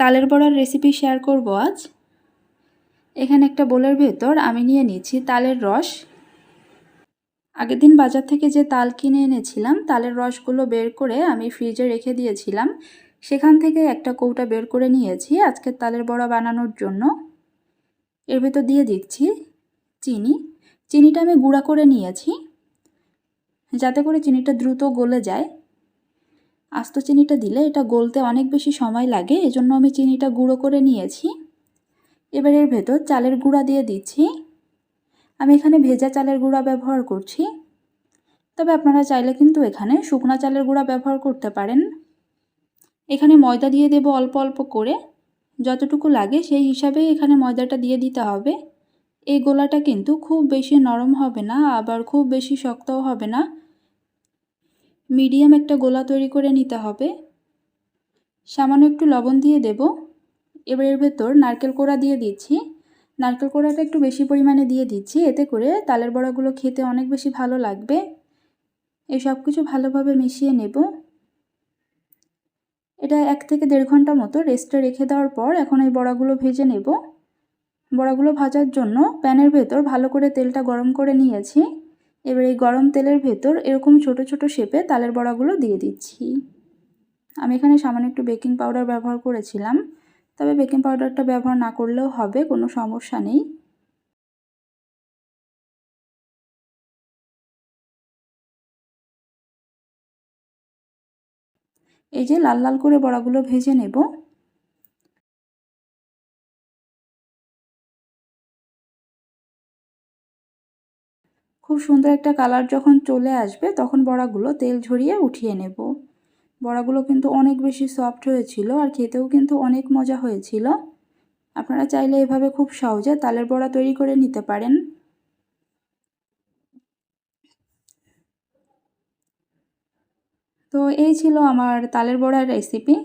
তালের বড়ার recipe share করব আজ। এখানে একটা বোলের ভেতর আমি নিয়ে নিচ্ছি তালের রস। আগের দিন বাজার থেকে যে তাল কিনে এনেছিলাম তালের রসগুলো বের করে আমি ফ্রিজে রেখে দিয়েছিলাম, সেখান থেকে একটা কৌটা বের করে নিয়েছি আজকের তালের বড়া বানানোর জন্য। এর ভেতর দিয়ে দিচ্ছি চিনিটা আমি গুঁড়া করে নিয়েছি যাতে করে চিনিটা দ্রুত গলে যায়। আস্ত চিনিটা দিলে এটা গলতে অনেক বেশি সময় লাগে, এজন্য আমি চিনিটা গুঁড়ো করে নিয়েছি। এবার এর ভেতর চালের গুঁড়া দিয়ে দিচ্ছি। আমি এখানে ভেজা চালের গুঁড়া ব্যবহার করছি, তবে আপনারা চাইলে কিন্তু এখানে শুকনা চালের গুঁড়া ব্যবহার করতে পারেন। এখানে ময়দা দিয়ে দেব অল্প অল্প করে, যতটুকু লাগে সেই হিসাবেই এখানে ময়দাটা দিয়ে দিতে হবে। এই গোলাটা কিন্তু খুব বেশি নরম হবে না, আবার খুব বেশি শক্তও হবে না, মিডিয়াম একটা গোলা তৈরি করে নিতে হবে। সামান্য একটু লবণ দিয়ে দেব। এবার এর ভেতর নারকেল কোড়া দিয়ে দিচ্ছি। নারকেল কোড়াটা একটু বেশি পরিমাণে দিয়ে দিচ্ছি, এতে করে তালের বড়াগুলো খেতে অনেক বেশি ভালো লাগবে। এই সব কিছু ভালোভাবে মিশিয়ে নেব। এটা 1 থেকে 1.5 ঘন্টা মতো রেস্টে রেখে দেওয়ার পর এখন এই বড়াগুলো ভেজে নেব। বড়াগুলো ভাজার জন্য প্যানের ভেতর ভালো করে তেলটা গরম করে নিয়েছি। এবার এই গরম তেলের ভেতর এরকম ছোট ছোট শেপে তালের বড়াগুলো দিয়ে দিচ্ছি। আমি এখানে সামান্য একটু বেকিং পাউডার ব্যবহার করেছিলাম, তবে বেকিং পাউডারটা ব্যবহার না করলেও হবে, কোনো সমস্যা নেই। এই যে লাল লাল করে বড়াগুলো ভেজে নেব। খুব সুন্দর একটা কালার যখন চলে আসবে তখন বড়াগুলো তেল ঝরিয়ে উঠিয়ে নেব। বড়াগুলো কিন্তু অনেক বেশি সফট হয়েছিল আর খেতেও কিন্তু অনেক মজা হয়েছিল। আপনারা চাইলে এভাবে খুব সহজে তালের বড়া তৈরি করে নিতে পারেন। তো এই ছিল আমার তালের বড়ার রেসিপি।